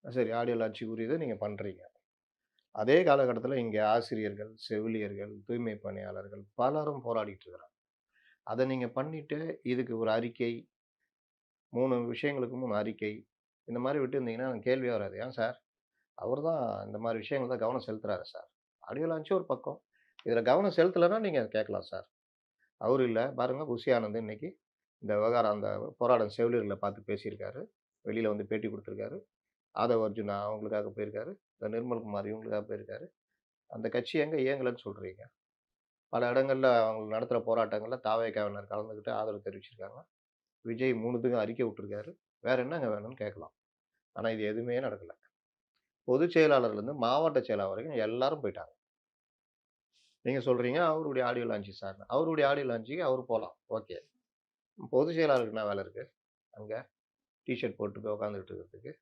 சரி ஆடியோ லான்ச்சுக்குரியத நீங்க பண்றீங்க. அதே காலகட்டத்தில இங்க ஆசிரியர்கள், செவிலியர்கள், தூய்மை பணியாளர்கள் பலரும் போராடிட்டு இருக்கிறாங்க. அத நீங்க பண்ணிட்டு, இதுக்கு ஒரு அறிக்கை, 3 விஷயங்களுக்கு 3 அறிக்கை, இந்த மாரி விட்டிருந்தீங்கன்னா கேள்வியே வராது. ஏன் சார்? அவரு தான் இந்த மாரி விஷயங்கள் தான் கவனம் செலுத்துறாரு சார். ஆடியோ லான்ச் ஒரு பக்கம். இதுல கவனம் செலுத்தலன்னா நீங்க கேட்கலாம் சார். அவரு இல்ல பாருங்க புஷி ஆனந்த் இன்னைக்கு இந்த விவகாரம் அந்த போராடும் செவிலியர்கள பார்த்து பேசியிருக்காரு. வெளியில வந்து பேட்டி குடுத்திருக்காரு. ஆதவ் அர்ஜுனா அவங்களுக்காக போயிருக்காரு. இந்த நிர்மல்குமார் இவங்களுக்காக போயிருக்காரு. அந்த கட்சி எங்க இயங்கலன்னு சொல்றீங்க? பல இடங்கள்ல அவங்க நடத்துற போராட்டங்கள்ல தாவேகாவினர் கலந்துக்கிட்டு ஆதரவு தெரிவிச்சிருக்காங்க. விஜய் 3த்துக்கும் அறிக்கை விட்டுருக்காரு. வேற என்னங்க வேணும்னு கேட்கலாம். ஆனா இது எதுவுமே நடக்கல. பொதுச் செயலாளர்லருந்து மாவட்ட செயலாளர் வரைக்கும் எல்லாரும் போய்ட்டாங்க. நீங்க சொல்றீங்க அவருடைய ஆடியோ லான்ச் சார்ன்னு. அவருடைய ஆடியோ லான்ச்சுக்கு அவரு போலாம். ஓகே. பொதுச் செயலாளருக்கு என்ன வேல இருக்கு அங்க? டீ ஷர்ட் போட்டு போய் உட்கார்ந்துகிட்டு இருக்கிறதுக்கு.